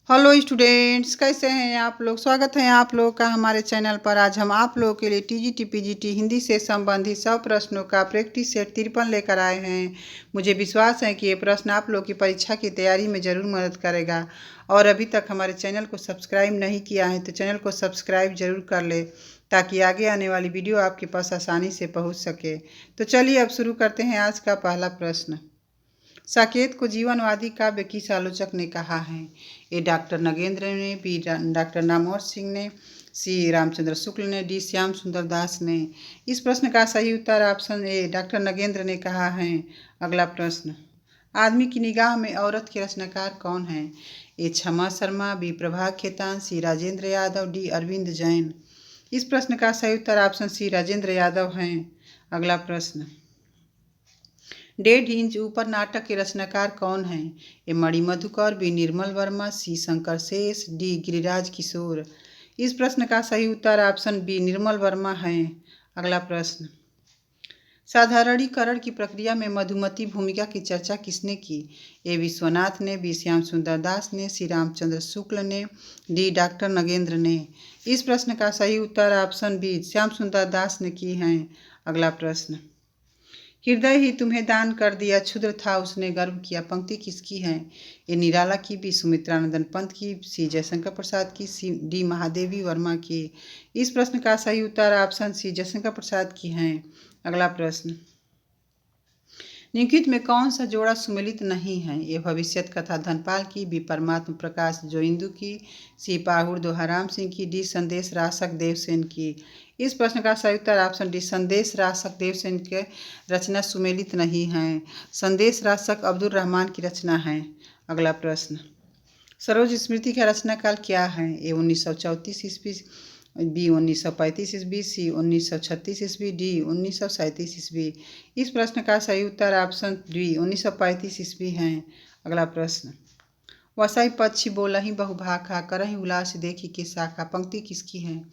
Hello students, कैसे हैं आप लोग। स्वागत है आप लोग का हमारे चैनल पर। आज हम आप लोगों के लिए टीजीटी पीजीटी हिंदी से संबंधित 100 प्रश्नों का प्रैक्टिस सेट 53 लेकर आए हैं। मुझे विश्वास है कि ये प्रश्न आप लोग की परीक्षा की तैयारी में ज़रूर मदद करेगा। और अभी तक हमारे चैनल को सब्सक्राइब नहीं किया है तो चैनल को सब्सक्राइब जरूर कर ले, ताकि आगे आने वाली वीडियो आपके पास आसानी से पहुँच सके। तो चलिए अब शुरू करते हैं आज का पहला प्रश्न। साकेत को जीवनवादी काव्य किस आलोचक ने कहा है। ए डॉक्टर नगेंद्र ने, बी डॉक्टर नामवर सिंह ने, सी रामचंद्र शुक्ल ने, डी श्याम सुंदर दास ने। इस प्रश्न का सही उत्तर ऑप्शन ए डॉक्टर नगेंद्र ने कहा है। अगला प्रश्न। आदमी की निगाह में औरत के रचनाकार कौन है। ए क्षमा शर्मा, बी प्रभा खेतान, सी राजेंद्र यादव, डी अरविंद जैन। इस प्रश्न का सही उत्तर ऑप्शन सी राजेंद्र यादव हैं। अगला प्रश्न। 1.5 इंच ऊपर नाटक के रचनाकार कौन हैं। ए मणि मधुकर, बी निर्मल वर्मा, सी शंकर शेष, डी गिरिराज किशोर। इस प्रश्न का सही उत्तर ऑप्शन बी निर्मल वर्मा है। अगला प्रश्न। साधारणीकरण की प्रक्रिया में मधुमती भूमिका की चर्चा किसने की। ए विश्वनाथ ने, बी श्याम सुंदर दास ने, सी रामचंद्र शुक्ल ने, डी डॉक्टर नगेंद्र ने। इस प्रश्न का सही उत्तर ऑप्शन बी श्याम सुंदर दास ने की है। अगला प्रश्न। हृदय ही तुम्हें दान कर दिया, क्षुद्र था उसने गर्व किया। पंक्ति किसकी है। ए निराला की, बी सुमित्रानंदन पंत की, सी जयशंकर प्रसाद की, सी डी महादेवी वर्मा की। इस प्रश्न का सही उत्तर ऑप्शन सी जयशंकर प्रसाद की है। अगला प्रश्न। निम्नलिखित में कौन सा जोड़ा सुमेलित नहीं है। ए भविष्यत कथा धनपाल की, बी परमात्म प्रकाश जोइंदू की, सी पाहुड़ दोहाराम सिंह की, डी संदेश राशक देवसेन की। इस प्रश्न का सही उत्तर ऑप्शन डी संदेश राशक देवसेन के रचना सुमेलित नहीं है। संदेश राशक अब्दुल रहमान की रचना है। अगला प्रश्न। सरोज स्मृति का रचनाकाल क्या है। ए 1934 ईस्वी, बी 1935 ईस्वी, सी 1936 ईस्वी, डी 1937 ईस्वी। इस प्रश्न का सही उत्तर ऑप्शन डी 1935 ईस्वी है। अगला प्रश्न। वसाई पक्षी बोलहि बहुभाखा, करहि उलास देखी के शाखा। पंक्ति किसकी है।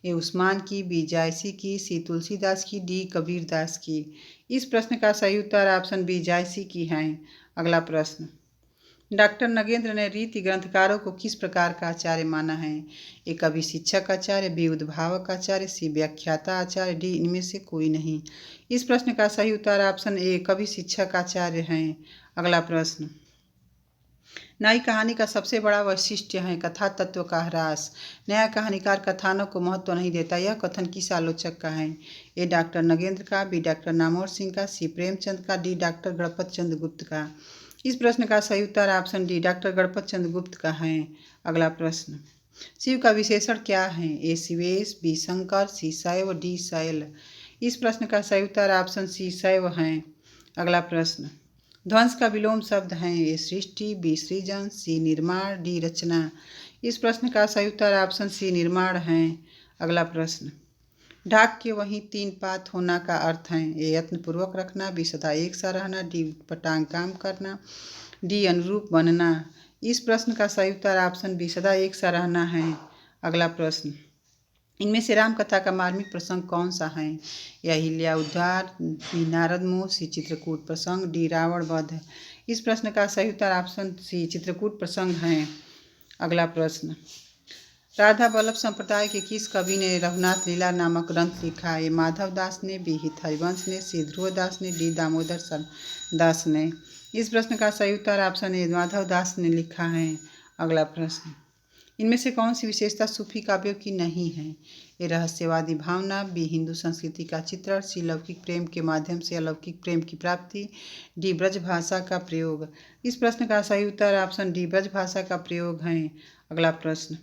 ए उस्मान की, बी जायसी की, सी तुलसीदास की, डी कबीर दास की। इस प्रश्न का सही उत्तर ऑप्शन बी जायसी की है। अगला प्रश्न। डॉक्टर नगेंद्र ने रीति ग्रंथकारों को किस प्रकार का आचार्य माना है। ए कवि शिक्षक आचार्य, बी उद्भावक आचार्य, सी व्याख्याता आचार्य, डी इनमें से कोई नहीं। इस प्रश्न का सही उत्तर ऑप्शन ए कवि शिक्षक आचार्य हैं। अगला प्रश्न। नई कहानी का सबसे बड़ा वैशिष्ट्य है कथा तत्व का ह्रास। नया कहानीकार कथानों को महत्व नहीं देता, यह कथन किस आलोचक का है। ए डॉक्टर नगेंद्र का, बी डॉक्टर नामवर सिंह का, सी प्रेमचंद का, डी डॉक्टर गणपत चंद्र गुप्त का। इस प्रश्न का सही उत्तर ऑप्शन डी डॉक्टर गणपत चंद्र गुप्त का है। अगला प्रश्न। शिव का विशेषण क्या है। ए शिवेश, बी शंकर, सी शैव, डी शैल। इस प्रश्न का सही उत्तर ऑप्शन सी शैव है। अगला प्रश्न। ध्वंस का विलोम शब्द है। ए सृष्टि, बी सृजन, सी निर्माण, डी रचना। इस प्रश्न का सही उत्तर ऑप्शन सी निर्माण है। अगला प्रश्न। ढाक के वहीं 3 पात होना का अर्थ है। ए यत्नपूर्वक रखना, बी सदा एक सा रहना, डी पटांग काम करना, डी अनुरूप बनना। इस प्रश्न का सही उत्तर ऑप्शन बी सदा एक सा रहना है। अगला प्रश्न। इनमें से राम कथा का मार्मिक प्रसंग कौन सा है। या अहिल्या उद्धार, बी नारद मोह, सी चित्रकूट प्रसंग, डी रावण वध। इस प्रश्न का सही उत्तर ऑप्शन सी चित्रकूट प्रसंग है। अगला प्रश्न। राधा वल्लभ संप्रदाय के किस कवि ने रघुनाथ लीला नामक ग्रंथ लिखा। ए माधव दास ने, बी हित हरिवंश ने, सी ध्रुव दास ने, डी दामोदर दास ने। इस प्रश्न का सही उत्तर ऑप्शन ए माधव दास ने लिखा है। अगला प्रश्न। इनमें से कौन सी विशेषता सूफी काव्यों की नहीं है। ए रहस्यवादी भावना, बी हिंदू संस्कृति का चित्रण, सी लौकिक प्रेम के माध्यम से अलौकिक प्रेम की प्राप्ति, डी ब्रज भाषा का प्रयोग। इस प्रश्न का सही उत्तर ऑप्शन डी ब्रज भाषा का प्रयोग है। अगला प्रश्न।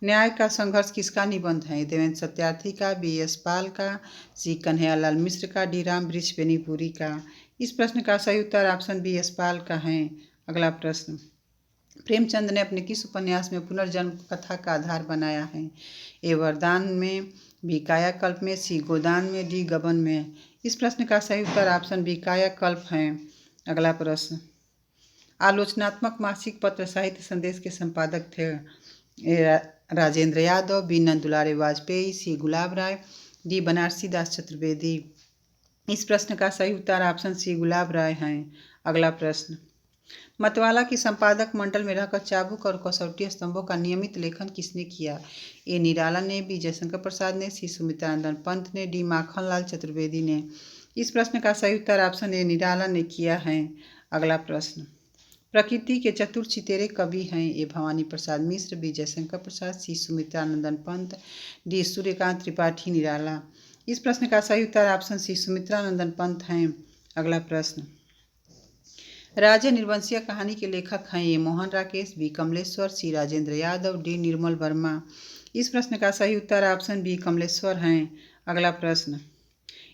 न्याय का संघर्ष किसका निबंध है। देवेंद्र सत्यार्थी का, बी यशपाल का, सी कन्हैयालाल मिश्र का, डी राम वृक्ष बेनीपुरी का। इस प्रश्न का सही उत्तर ऑप्शन बी यशपाल का है। अगला प्रश्न। प्रेमचंद ने अपने किस उपन्यास में पुनर्जन्म कथा का आधार बनाया है। ए वरदान में, बी कायाकल्प में, सी गोदान में, डी गबन में। इस प्रश्न का सही उत्तर ऑप्शन बी कायाकल्प है। अगला प्रश्न। आलोचनात्मक मासिक पत्र साहित्य संदेश के संपादक थे। ए राजेंद्र यादव, बी नंदुलारे वाजपेयी, सी गुलाब राय, डी बनारसी दास चतुर्वेदी। इस प्रश्न का सही उत्तर ऑप्शन सी गुलाब राय है। अगला प्रश्न। मतवाला की संपादक मंडल में रहकर चाबुक और कसौटी स्तंभों का नियमित लेखन किसने किया? ए निराला ने, बी जयशंकर प्रसाद ने, सी सुमित्रानंदन पंत ने, डी माखनलाल चतुर्वेदी ने। इस प्रश्न का सही उत्तर ऑप्शन ए निराला ने किया है। अगला प्रश्न, प्रकृति के चतुर चितेरे कवि हैं? ए भवानी प्रसाद मिश्र, बी जयशंकर प्रसाद, सी सुमित्रानंदन पंत, डी सूर्यकांत त्रिपाठी निराला। इस प्रश्न का सही उत्तर ऑप्शन सी सुमित्रानंदन पंत हैं। अगला प्रश्न, राजा निर्वंशीय कहानी के लेखक हैं? ए मोहन राकेश, बी कमलेश्वर, सी राजेंद्र यादव, डी निर्मल वर्मा। इस प्रश्न का सही उत्तर ऑप्शन बी कमलेश्वर हैं। अगला प्रश्न,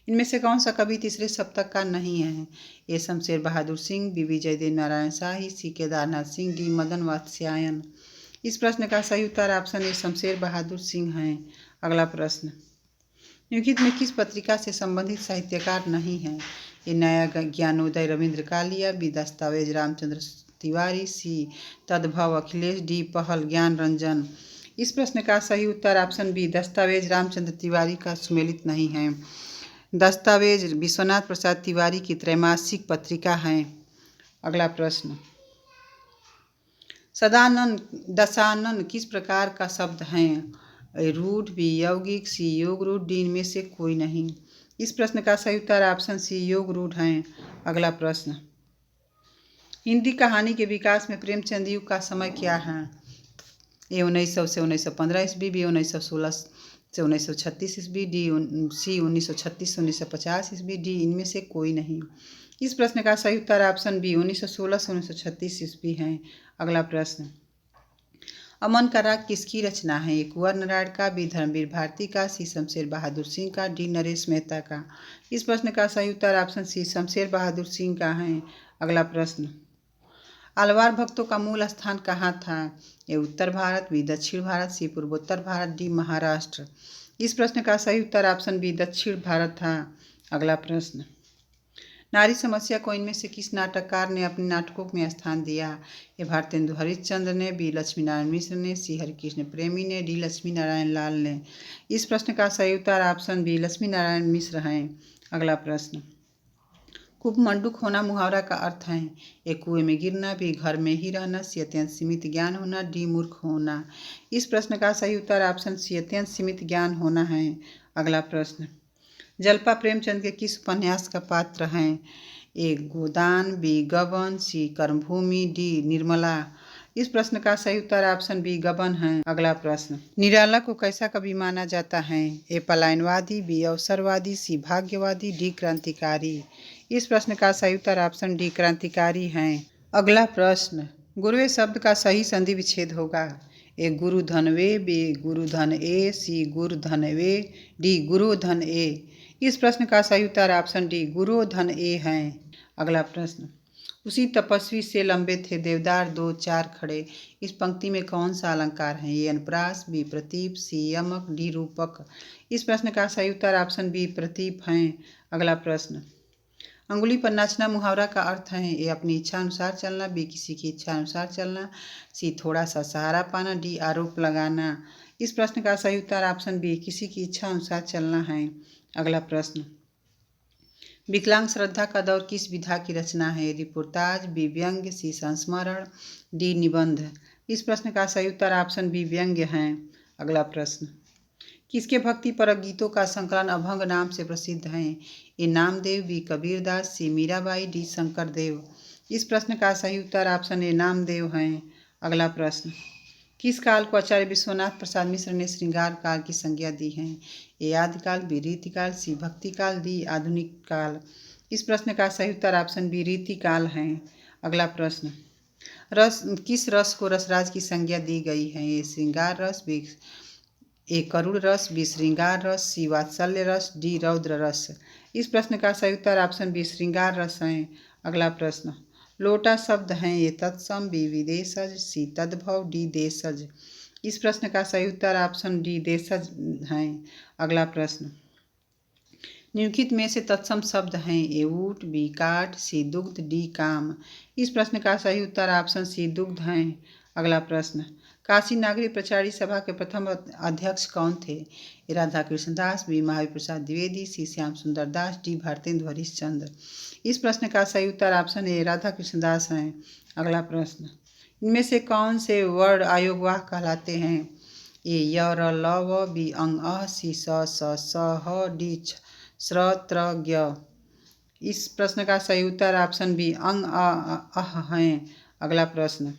इनमें से कौन सा कवि तीसरे सप्तक का नहीं है? ए शमशेर बहादुर सिंह, बी विजयदेव नारायण शाही, सी केदारनाथ सिंह, डी मदन वात्स्यायन। इस प्रश्न का सही उत्तर ऑप्शन ए शमशेर बहादुर सिंह हैं। अगला प्रश्न, निम्नलिखित में किस पत्रिका से संबंधित साहित्यकार नहीं है? ए नया ज्ञानोदय रविंद्र कालिया, बी दस्तावेज रामचंद्र तिवारी, सी तद्भव अखिलेश, डी पहल ज्ञान रंजन। इस प्रश्न का सही उत्तर ऑप्शन बी दस्तावेज रामचंद्र तिवारी का सुमेलित नहीं है। दस्तावेज विश्वनाथ प्रसाद तिवारी की त्रैमासिक पत्रिका है। अगला प्रश्न, सदानन दशानन किस प्रकार का शब्द है? रूढ़, बी यौगिक, सी योग रूढ़, डी इनमें से कोई नहीं। इस प्रश्न का सही उत्तर ऑप्शन सी योग रूढ़ है। अगला प्रश्न, हिंदी कहानी के विकास में प्रेमचंद युग का समय क्या है? ए 1900 से 1915 ईस्वी, बी 1916 से 1936 ईस्वी, डी सी 1936 से 1950 ईस्वी, डी इनमें से कोई नहीं। इस प्रश्न का सही उत्तर ऑप्शन बी 1916 से 1936 ईस्वी है। अगला प्रश्न, अमन का राग किसकी रचना है? ए कुंवर नारायण का, बी धर्मवीर भारती का, सी शमशेर बहादुर सिंह का, डी नरेश मेहता का। इस प्रश्न का सही उत्तर ऑप्शन सी शमशेर बहादुर सिंह का है। अगला प्रश्न, आलवार भक्तों का मूल स्थान कहाँ था? ए उत्तर भारत, बी दक्षिण भारत, सी पूर्वोत्तर भारत, डी महाराष्ट्र। इस प्रश्न का सही उत्तर ऑप्शन बी दक्षिण भारत था। अगला प्रश्न, नारी समस्या को इनमें से किस नाटककार ने अपने नाटकों में स्थान दिया? ए भारतेंदु हरिश्चंद्र ने, बी लक्ष्मी नारायण मिश्र ने, सी हरिकृष्ण प्रेमी ने, डी लक्ष्मी नारायण लाल ने। इस प्रश्न का सही उत्तर ऑप्शन बी लक्ष्मी नारायण मिश्र हैं। अगला प्रश्न, कुपमंडूक होना मुहावरा का अर्थ है? ए कुएं में गिरना, बी घर में ही रहना, सी अत्यंत सीमित ज्ञान होना, डी मूर्ख होना। इस प्रश्न का सही उत्तर ऑप्शन सी अत्यंत सीमित ज्ञान होना है। अगला प्रश्न, जलपा प्रेमचंद के किस उपन्यास का पात्र हैं? ए गोदान, बी गबन, सी कर्मभूमि, डी निर्मला। इस प्रश्न का सही उत्तर ऑप्शन बी गबन है। अगला प्रश्न, निराला को कैसा कवि माना जाता है? ए पलायनवादी, बी अवसरवादी, सी भाग्यवादी, डी क्रांतिकारी। इस प्रश्न का सही उत्तर ऑप्शन डी क्रांतिकारी हैं। अगला प्रश्न, गुरुवे शब्द का सही संधि विच्छेद होगा? ए गुरु धन वे, बी गुरु धन ए, सी गुरु धन वे, डी गुरु धन ए। इस प्रश्न का सही उत्तर ऑप्शन डी गुरु धन ए हैं। अगला प्रश्न, उसी तपस्वी से लंबे थे देवदार दो चार खड़े। इस पंक्ति में कौन सा अलंकार है? ए अनुप्रास, बी प्रतीप, सी यमक, डी रूपक। इस प्रश्न का सही उत्तर ऑप्शन बी प्रतीप हैं। अगला प्रश्न, अंगुली पर नाचना मुहावरा का अर्थ है? ए अपनी इच्छा अनुसार चलना, बी किसी की इच्छा अनुसार चलना, सी थोड़ा सा सहारा पाना, डी आरोप लगाना। इस प्रश्न का सही उत्तर ऑप्शन बी किसी की इच्छा अनुसार चलना है। अगला प्रश्न, विकलांग श्रद्धा का दौर किस विधा की रचना है? रिपोर्टाज, बी व्यंग्य, सी संस्मरण, डी निबंध। इस प्रश्न का सही उत्तर ऑप्शन बी व्यंग्य हैं। अगला प्रश्न, किसके भक्ति परक गीतों का संकलन अभंग नाम से प्रसिद्ध है? ए नामदेव, बी कबीरदास, सी मीराबाई, डी शंकरदेव। इस प्रश्न का सही उत्तर ऑप्शन ए नामदेव हैं। अगला प्रश्न, किस काल को आचार्य विश्वनाथ प्रसाद मिश्र ने श्रृंगार काल की संज्ञा दी है? ए आदिकाल, बी रीतिकाल, सी भक्तिकाल, डी आधुनिक काल। इस प्रश्न का सही उत्तर ऑप्शन बी रीतिकाल हैं। अगला प्रश्न, रस किस रस को रसराज की संज्ञा दी गई है? ए श्रृंगार रस, बी ए करुण रस, बी श्रृंगार रस, सी वात्सल्य रस, डी रौद्र रस। इस प्रश्न का सही उत्तर ऑप्शन बी श्रृंगार रस हैं। अगला प्रश्न, लोटा शब्द हैं? ए तत्सम, बी विदेशज, सी तद्भव, डी देशज। इस प्रश्न का सही उत्तर ऑप्शन डी देशज हैं। अगला प्रश्न, निम्नलिखित में से तत्सम शब्द हैं? ए ऊट, बी काठ, सी दुग्ध, डी काम। इस प्रश्न का सही उत्तर ऑप्शन सी दुग्ध हैं। अगला प्रश्न, काशी नागरिक प्रचारी सभा के प्रथम अध्यक्ष कौन थे? ए राधा कृष्ण दास, बी महावीर प्रसाद द्विवेदी, सी श्याम सुंदर दास, डी भारतेंदु हरिश्चंद्र। इस प्रश्न का सही उत्तर ऑप्शन ए राधा कृष्ण दास हैं। अगला प्रश्न, इनमें से कौन से वर्ण आयोगवाह कहलाते हैं? ए य र ल व, बी अंग अ, सी स ह, डी श्र त्र ज्ञ। इस प्रश्न का सही उत्तर ऑप्शन बी अंग अह हैं। अगला प्रश्न,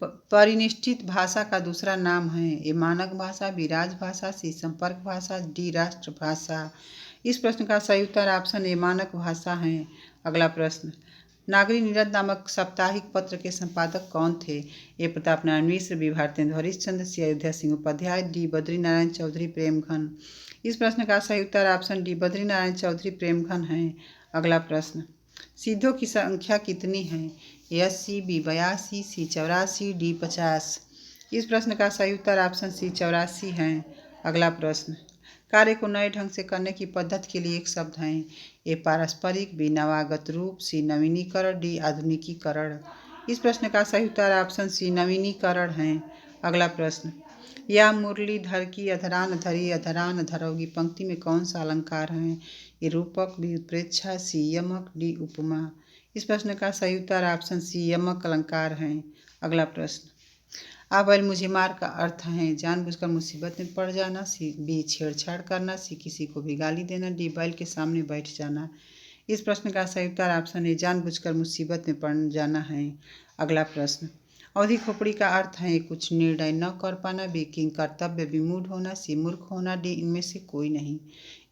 परिनिष्ठित भाषा का दूसरा नाम है? ए मानक भाषा, बी राजभाषा, सी संपर्क भाषा, डी राष्ट्रभाषा। इस प्रश्न का सही उत्तर ऑप्शन ए मानक भाषा है। अगला प्रश्न, नागरी नीरद नामक साप्ताहिक पत्र के संपादक कौन थे? ए प्रताप नारायण मिश्र, बी भारतेंदु हरिश्चंद्र, सी अयोध्या सिंह उपाध्याय, डी बद्री नारायण चौधरी प्रेमघन। इस प्रश्न का सही उत्तर ऑप्शन डी बद्री नारायण चौधरी प्रेमघन है। अगला प्रश्न, सिद्धों की संख्या कितनी है? ए 80, बी 82, सी 84, डी 50। इस प्रश्न का सही उत्तर ऑप्शन सी 84 है। अगला प्रश्न, कार्य को नए ढंग से करने की पद्धति के लिए एक शब्द हैं? ए पारस्परिक, बी नवागत रूप, सी नवीनीकरण, डी आधुनिकीकरण। इस प्रश्न का सही उत्तर ऑप्शन सी नवीनीकरण है। अगला प्रश्न, या मुरलीधर की अधरान धरी अधरान धरोगी पंक्ति में कौन सा अलंकार है? ए रूपक, बी उत्प्रेक्षा, सी यमक, डी उपमा। इस प्रश्न का सही उत्तर ऑप्शन सी यमक अलंकार है। अगला प्रश्न, आ बैल मुझे मार का अर्थ है? जानबूझकर मुसीबत में पड़ जाना, सी बी छेड़छाड़ करना, सी किसी को भी गाली देना, डी बैल के सामने बैठ जाना। इस प्रश्न का सही उत्तर ऑप्शन ए जानबूझकर मुसीबत में पड़ जाना है। अगला प्रश्न, अवधि खोपड़ी का अर्थ है? कुछ निर्णय न कर पाना, बी किंग कर्तव्य विमूढ़ होना, सी मूर्ख होना, डी इनमें से कोई नहीं।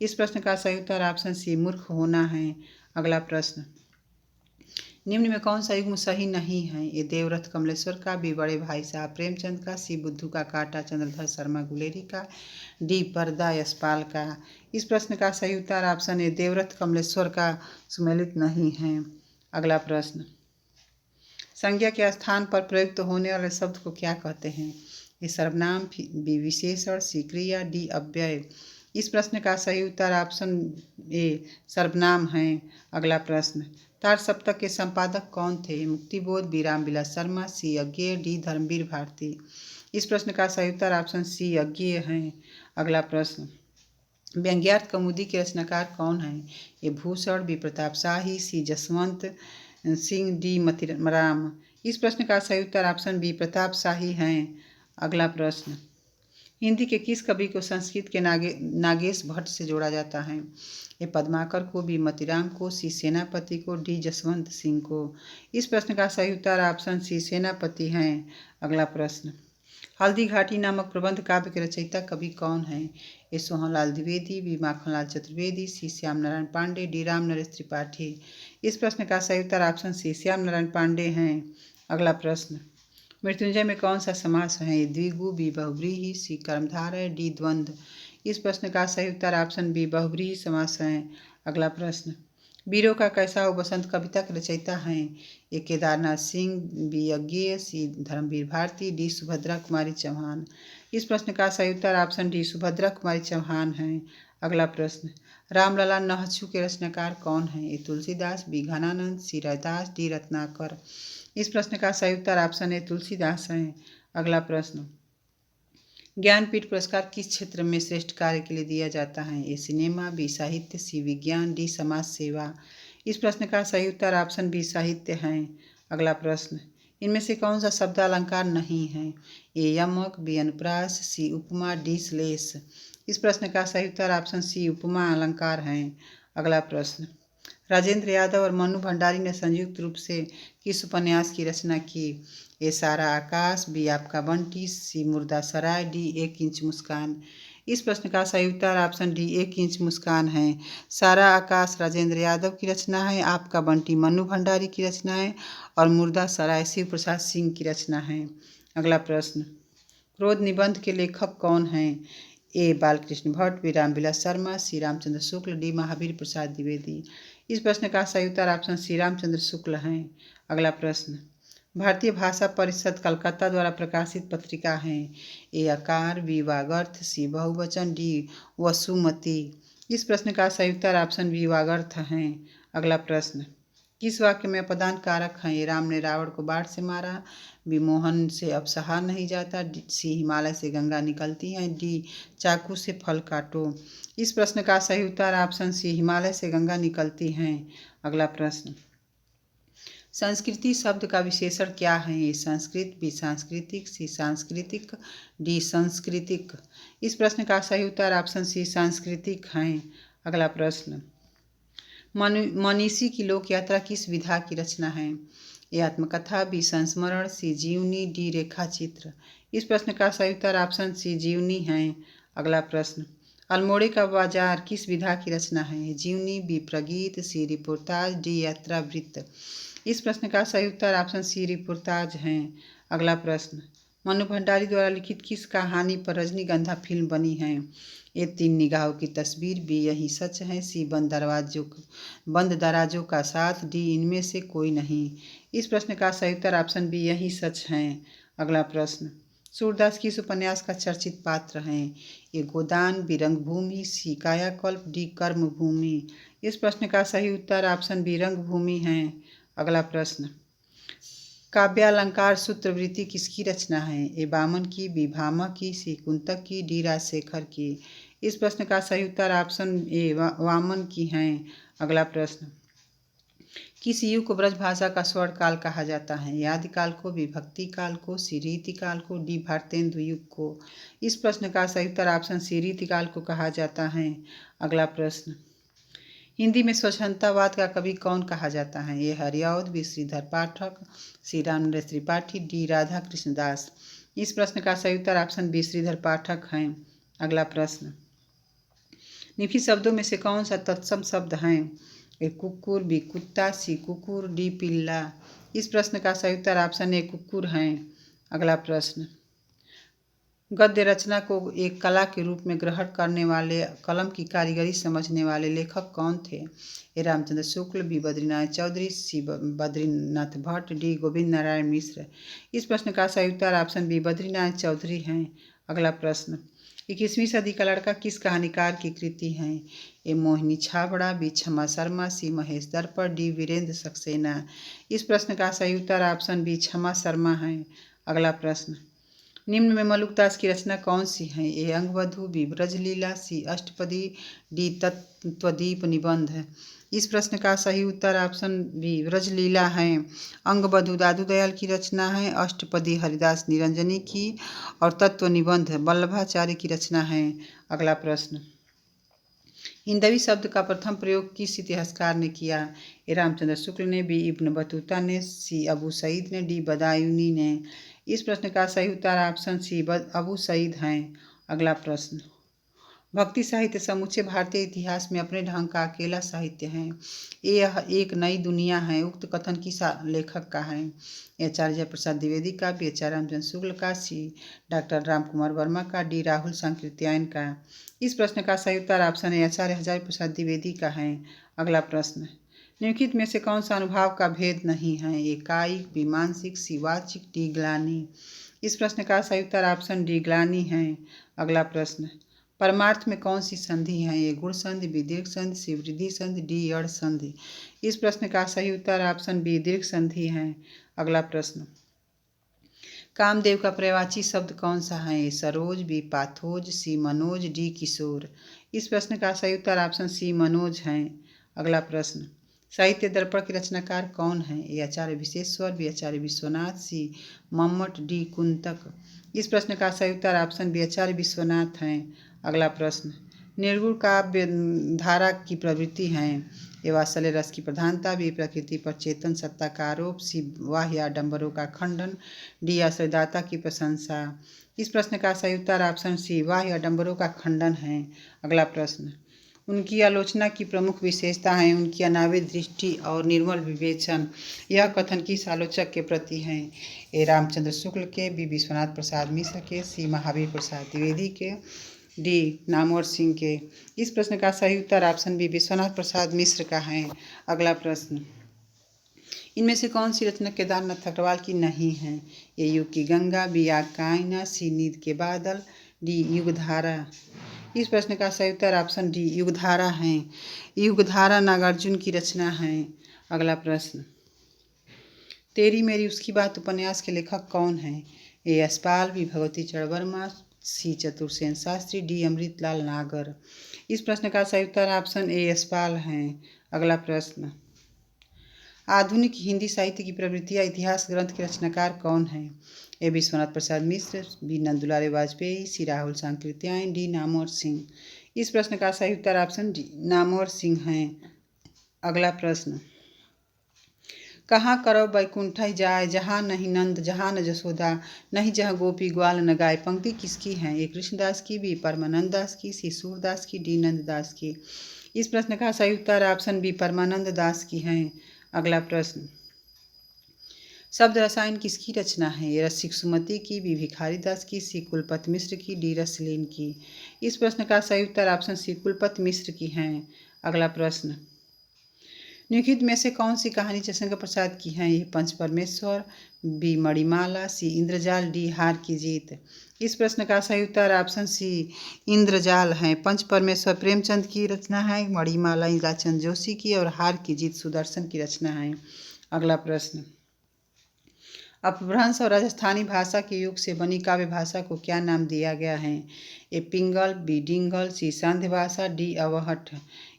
इस प्रश्न का सही उत्तर ऑप्शन सी मूर्ख होना है। अगला प्रश्न, निम्न में कौन सा युग्म सही नहीं है? ए देवरथ कमलेश्वर का, बी बड़े भाई साहब प्रेमचंद का, सी बुद्धू का कांटा चंद्रधर शर्मा गुलेरी का, डी पर्दा यशपाल का। इस प्रश्न का सही उत्तर ऑप्शन ए देवरथ कमलेश्वर का सुमेलित नहीं है। अगला प्रश्न, संज्ञा के स्थान पर प्रयुक्त होने वाले शब्द को क्या कहते हैं? ए सर्वनाम, बी विशेषण, सी क्रिया, डी अव्यय। इस प्रश्न का सही उत्तर ऑप्शन ए सर्वनाम है। अगला प्रश्न, तार सप्तक के संपादक कौन थे? मुक्तिबोध, बी रामविलास शर्मा, सी अज्ञेय, डी धर्मवीर भारती। इस प्रश्न का सही उत्तर ऑप्शन सी अज्ञेय है। अगला प्रश्न, व्यंग्यार्थ कौमुदी के रचनाकार कौन हैं? ए भूषण, बी प्रताप शाही, सी जसवंत सिंह, डी मतीराम। इस प्रश्न का सही उत्तर ऑप्शन बी प्रताप शाही हैं। अगला प्रश्न, हिंदी के किस कवि को संस्कृत के नागेश भट्ट से जोड़ा जाता है? ए पद्माकर को, बी मतीराम को, सी सेनापति को, डी जसवंत सिंह को। इस प्रश्न का सही उत्तर ऑप्शन सी सेनापति हैं। अगला प्रश्न, हल्दी घाटी नामक प्रबंध काव्य के रचयिता कवि कौन हैं? ए सोहनलाल द्विवेदी, बी माखनलाल चतुर्वेदी, सी श्याम नारायण पांडे, डी राम नरेश त्रिपाठी। इस प्रश्न का सही उत्तर ऑप्शन सी श्याम नारायण पांडे हैं। अगला प्रश्न, मृत्युंजय में कौन सा समास है? द्विगु, बी बहुव्रीहि, सी कर्मधारय, डी द्वंद्व। इस प्रश्न का सही उत्तर ऑप्शन बी बहुव्रीहि समास है। अगला प्रश्न, वीरों का कैसा हो बसंत कविता के रचयिता हैं? ए केदारनाथ सिंह, बी अज्ञेय, सी धर्मवीर भारती, डी सुभद्रा कुमारी चौहान। इस प्रश्न का सही उत्तर ऑप्शन डी सुभद्रा कुमारी चौहान है। अगला प्रश्न, रामलला नहछु के रचनाकार कौन हैं? ए तुलसीदास, बी घनानंद, सी रैदास, डी रत्नाकर। इस प्रश्न का सही उत्तर ऑप्शन ए तुलसीदास है। अगला प्रश्न, ज्ञानपीठ पुरस्कार किस क्षेत्र में श्रेष्ठ कार्य के लिए दिया जाता है? ए सिनेमा, बी साहित्य, सी विज्ञान, डी समाज सेवा। इस प्रश्न का सही उत्तर ऑप्शन बी साहित्य है। अगला प्रश्न, इनमें से कौन सा शब्द अलंकार नहीं है? ए यमक, बी अनुप्रास, सी उपमा, डी श्लेष। इस प्रश्न का सही उत्तर ऑप्शन सी उपमा अलंकार है। अगला प्रश्न, राजेंद्र यादव और मनु भंडारी ने संयुक्त रूप से किस उपन्यास की रचना की? ए सारा आकाश, बी आपका बंटी, सी मुर्दा सराय, डी 1 इंच मुस्कान। इस प्रश्न का सही उत्तर ऑप्शन डी 1 इंच मुस्कान है। सारा आकाश राजेंद्र यादव की रचना है, आपका बंटी मनु भंडारी की रचना है और मुर्दा सराय शिव प्रसाद सिंह की रचना है। अगला प्रश्न, क्रोध निबंध के लेखक कौन हैं? ए बालकृष्ण भट्ट, बी रामविलास शर्मा, सी रामचंद्र शुक्ल, डी महावीर प्रसाद द्विवेदी। इस प्रश्न का सही उत्तर ऑप्शन सी रामचंद्र शुक्ल हैं। अगला प्रश्न, भारतीय भाषा परिषद कलकत्ता द्वारा प्रकाशित पत्रिका हैं? ए आकार, बी वागर्थ, सी बहुवचन, डी वसुमती। इस प्रश्न का सही उत्तर ऑप्शन बी वागर्थ हैं। अगला प्रश्न, किस वाक्य में अपदान कारक हैं? ए राम ने रावण को बाढ़ से मारा, बी मोहन से अब सहा नहीं जाता, सी हिमालय से गंगा निकलती है, डी चाकू से फल काटो। इस प्रश्न का सही उत्तर ऑप्शन सी हिमालय से गंगा निकलती हैं। अगला प्रश्न, संस्कृति शब्द का विशेषण क्या है? ए संस्कृत, बी सांस्कृतिक, सी सांस्कृतिक, डी सांस्कृतिक। इस प्रश्न का सही उत्तर ऑप्शन सी सांस्कृतिक हैं। अगला प्रश्न, मनीषी की लोक यात्रा किस विधा की रचना है? ए आत्मकथा, बी संस्मरण, सी जीवनी, डी रेखा चित्र। इस प्रश्न का सही उत्तर ऑप्शन सी जीवनी है। अगला प्रश्न, अल्मोड़े का बाजार किस विधा की रचना है? जीवनी, बी प्रगीत, सी रिपोर्टाज, डी यात्रा वृत्त। इस प्रश्न का सही उत्तर ऑप्शन सी रिपोर्टाज है। अगला प्रश्न, मनु भंडारी द्वारा लिखित किस कहानी पर रजनीगंधा फिल्म बनी है? ए तीन निगाहों की तस्वीर, बी यही सच है, सी बंद दराजों का साथ, डी इनमें से कोई नहीं। इस प्रश्न का सही उत्तर ऑप्शन बी यही सच है। अगला प्रश्न, सूरदास किस उपन्यास का चर्चित पात्र हैं? ए गोदान, बी रंगभूमि, सी कायाकल्प, डी कर्मभूमि। इस प्रश्न का सही उत्तर ऑप्शन बी रंगभूमि है। अगला प्रश्न, काव्यालंकार सूत्रवृत्ति किसकी रचना है? ए बामन की, बी भामा की, सी कुंतक की, डी राजशेखर की। इस प्रश्न का सही उत्तर ऑप्शन ए वामन की हैं। अगला प्रश्न, किस युग को ब्रज भाषा का स्वर्ण काल कहा जाता है? ए आदिकाल को, बी भक्ति काल को, सी रीति काल को, डी भारतेंदु युग को। इस प्रश्न का सही उत्तर ऑप्शन सी रीति काल को कहा जाता है। अगला प्रश्न, हिंदी में स्वच्छंदतावाद का कवि कौन कहा जाता है? ए हरिऔध, बी श्रीधर पाठक, सी रामनरेश त्रिपाठी, डी राधा कृष्ण दास। इस प्रश्न का सही उत्तर ऑप्शन बी श्रीधर पाठक हैं। अगला प्रश्न, निम्नलिखित शब्दों में से कौन सा तत्सम शब्द है? ए कुकुर, बी कुत्ता, सी कुकुर, डी पिल्ला। इस प्रश्न का सही उत्तर ऑप्शन ए कुकुर हैं। अगला प्रश्न, गद्य रचना को एक कला के रूप में ग्रहण करने वाले, कलम की कारीगरी समझने वाले लेखक कौन थे? ए रामचंद्र शुक्ल, बी बद्रीनाथ चौधरी, सी बद्रीनाथ भट्ट, डी गोविंद नारायण मिश्र। इस प्रश्न का सही उत्तर ऑप्शन बी बद्रीनाथ चौधरी हैं। अगला प्रश्न, 21वीं सदी का लड़का किस कहानीकार की कृति है? ए मोहिनी छाबड़ा, बी क्षमा शर्मा, सी महेश दर्पण, डी वीरेंद्र सक्सेना। इस प्रश्न का सही उत्तर ऑप्शन बी क्षमा शर्मा है। अगला प्रश्न, निम्न में मलुकदास की रचना कौन सी है? ए अंगवधु, बी ब्रजलीला, सी अष्टपदी, डी तत्वदीप निबंध। इस प्रश्न का सही उत्तर ऑप्शन बी ब्रजलीला है। अंगवधु दादू दयाल की रचना है, अष्टपदी हरिदास निरंजनी की और तत्व निबंध वल्लभाचार्य की रचना है। अगला प्रश्न, हिंदवी शब्द का प्रथम प्रयोग किस इतिहासकार ने किया? ए रामचंद्र शुक्ल ने, बी इब्न बतूता ने, सी अबू सईद ने, डी बदायूनी ने। इस प्रश्न का सही उत्तर ऑप्शन सी अबू सईद हैं। अगला प्रश्न, भक्ति साहित्य समूचे भारतीय इतिहास में अपने ढंग का अकेला साहित्य है। यह एक नई दुनिया है। उक्त कथन किस लेखक का है? आचार्य प्रसाद द्विवेदी का, बी आचार्य रामचंद्र शुक्ल का, सी डॉक्टर राम कुमार वर्मा का, डी राहुल सांकृत्यायन का। इस प्रश्न का सही उत्तर ऑप्शन है आचार्य हजारी प्रसाद द्विवेदी का है। अगला प्रश्न, निम्नलिखित में से कौन सा अनुभाव का भेद नहीं है? ए कायिक, बी मानसिक, सी वाचिक, डी ग्लानि। इस प्रश्न का सही उत्तर ऑप्शन डी ग्लानि है। अगला प्रश्न, परमार्थ में कौन सी संधि है? ए गुण संधि, बी दीर्घ संधि, सी वृद्धि संधि, डी अड़ संधि। इस प्रश्न का सही उत्तर ऑप्शन बी दीर्घ संधि है। अगला प्रश्न, कामदेव का पर्यायवाची शब्द कौन सा है? ए सरोज, बी पाथोज, सी मनोज, डी किशोर। इस प्रश्न का सही उत्तर ऑप्शन सी मनोज है। अगला प्रश्न, साहित्य दर्पण के रचनाकार कौन है? ए आचार्य विशेश्वर, बी आचार्य विश्वनाथ, सी मम्मट, डी कुंतक। इस प्रश्न का सही उत्तर ऑप्शन बी आचार्य विश्वनाथ हैं। अगला प्रश्न, निर्गुण काव्य धारा की प्रवृत्ति है। ए वात्सल्य रस की प्रधानता, बी प्रकृति पर चेतन सत्ता का आरोप, सी बाह्य आडंबरों का खंडन, डी आश्रयदाता की प्रशंसा। इस प्रश्न का सही उत्तर ऑप्शन सी बाह्य आडंबरों का खंडन है। अगला प्रश्न, उनकी आलोचना की प्रमुख विशेषता है उनकी अनाविल दृष्टि और निर्मल विवेचन। यह कथन किस आलोचक के प्रति है? ए रामचंद्र शुक्ल के, बी विश्वनाथ प्रसाद मिश्र के, सी महावीर प्रसाद द्विवेदी के, डी नामवर सिंह के। इस प्रश्न का सही उत्तर ऑप्शन बी विश्वनाथ प्रसाद मिश्र का है। अगला प्रश्न, इनमें से कौन सी रचना केदारनाथ अग्रवाल की नहीं है? ए युग की गंगा, बी आग का आईना, सी नींद के बादल, डी युगधारा। इस प्रश्न का सही उत्तर ऑप्शन डी युगधारा है। युगधारा नागार्जुन की रचना है। अगला प्रश्न, तेरी मेरी उसकी बात उपन्यास के लेखक कौन हैं? ए यशपाल, बी भगवती चरण वर्मा, सी चतुरसेन शास्त्री, डी अमृतलाल नागर। इस प्रश्न का सही उत्तर ऑप्शन ए यशपाल हैं। अगला प्रश्न, आधुनिक हिंदी साहित्य की प्रवृत्ति या इतिहास ग्रंथ के रचनाकार कौन हैं? ए विश्वनाथ प्रसाद मिश्र, बी नंदुलाल वाजपेयी, सी राहुल सांकृत्यायन, डी नामवर सिंह। इस प्रश्न का सही उत्तर ऑप्शन डी नामवर सिंह हैं। अगला प्रश्न, कहाँ करौ बैकुंठ जाय, जहाँ नहीं नंद जहाँ न जसोदा, नहीं जहाँ गोपी ग्वाल न गाय। पंक्ति किसकी है? ए कृष्णदास की, बी परमानंद दास की, सी सूरदास की, डी नंददास की। इस प्रश्न का सही उत्तर ऑप्शन बी परमानंद दास की हैं। अगला प्रश्न, शब्द रसायन किसकी रचना है? ए रसिक सुमति की, बी भिखारी दास की, सी कुलपति मिश्र की, डी रसलीन की। इस प्रश्न का सही उत्तर ऑप्शन सी कुलपति मिश्र की हैं। अगला प्रश्न, निम्नलिखित में से कौन सी कहानी जयशंकर प्रसाद की है? ये पंच परमेश्वर, बी मणिमाला, सी इंद्रजाल, डी हार की जीत। इस प्रश्न का सही उत्तर ऑप्शन सी इंद्रजाल है। पंच परमेश्वर प्रेमचंद की रचना है, मणिमाला इलाचंद जोशी की और हार की जीत सुदर्शन की रचना है। अगला प्रश्न, अपभ्रंश और राजस्थानी भाषा के योग से बनी काव्य भाषा को क्या नाम दिया गया है? ए पिंगल, बी डिंगल, सी सांध्य भाषा, डी अवहट।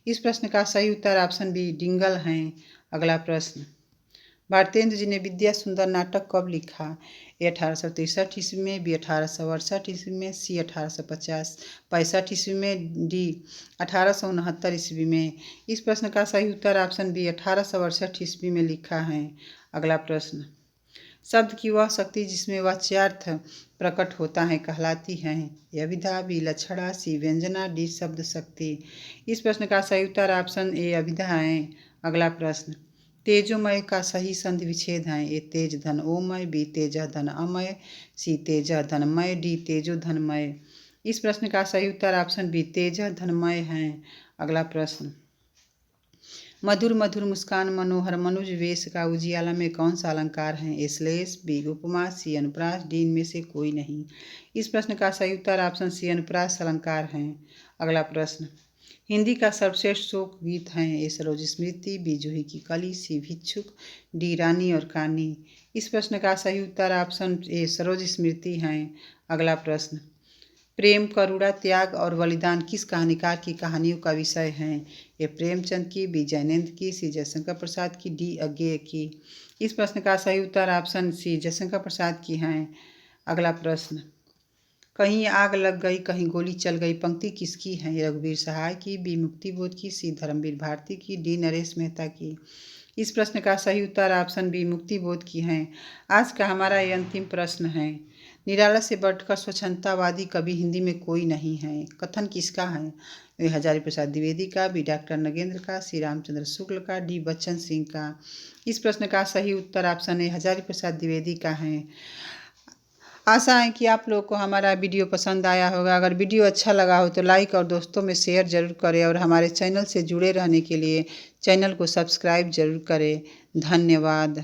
इस प्रश्न का सही उत्तर ऑप्शन बी डिंगल हैं। अगला प्रश्न, भारतेंद्र जी ने विद्या सुंदर नाटक कब लिखा? ए 1863 ईस्वी में, बी 1868 ईस्वी में, सी 1865 ईस्वी में, डी 1869 ईस्वी में। इस प्रश्न का सही उत्तर ऑप्शन बी 1868 ईस्वी में लिखा है। अगला प्रश्न, शब्द की वह शक्ति जिसमें वाच्यार्थ प्रकट होता है कहलाती है? ए अभिधा, बी लक्षणा, सी व्यंजना, डी शब्द शक्ति। इस प्रश्न का सही उत्तर ऑप्शन ए अभिधा है। अगला प्रश्न, तेजोमय का सही संधि विच्छेद है? ए तेज धन ओमय, बी तेज धन अमय, सी तेज धनमय, डी तेजो धनमय। इस प्रश्न का सही उत्तर ऑप्शन बी तेज धनमय है। अगला प्रश्न, मधुर मधुर मुस्कान मनोहर मनुज वेश का उजियाला में कौन सा अलंकार है? ए श्लेष, बी उपमा, सी अनुप्रास, डी इनमें से कोई नहीं। इस प्रश्न का सही उत्तर ऑप्शन सी अनुप्रास अलंकार है। अगला प्रश्न, हिंदी का सर्वश्रेष्ठ शोक गीत है? ए सरोज स्मृति, बी जूही की कली, सी भिक्षुक, डी रानी और कानी। इस प्रश्न का सही उत्तर ऑप्शन ए सरोज स्मृति है। अगला प्रश्न, प्रेम, करुणा, त्याग और बलिदान किस कहानीकार की कहानियों का विषय है? ए प्रेमचंद की, बी जैनेन्द्र की, सी जयशंकर प्रसाद की, डी अज्ञेय की। इस प्रश्न का सही उत्तर ऑप्शन सी जयशंकर प्रसाद की हैं। अगला प्रश्न, कहीं आग लग गई कहीं गोली चल गई पंक्ति किसकी है? ए रघुवीर सहाय की, बी मुक्तिबोध की, सी धर्मवीर भारती की, डी नरेश मेहता की। इस प्रश्न का सही उत्तर ऑप्शन बी मुक्तिबोध की हैं। आज का हमारा ये अंतिम प्रश्न है, निराला से बढ़कर स्वच्छंदतावादी कवि हिंदी में कोई नहीं है। कथन किसका है? ए हजारी प्रसाद द्विवेदी का, बी डॉक्टर नगेंद्र का, सी रामचंद्र शुक्ल का, डी बच्चन सिंह का। इस प्रश्न का सही उत्तर ऑप्शन ए हजारी प्रसाद द्विवेदी का है। आशा है कि आप लोग को हमारा वीडियो पसंद आया होगा। अगर वीडियो अच्छा लगा हो तो लाइक और दोस्तों में शेयर ज़रूर करें और हमारे चैनल से जुड़े रहने के लिए चैनल को सब्सक्राइब ज़रूर करें। धन्यवाद।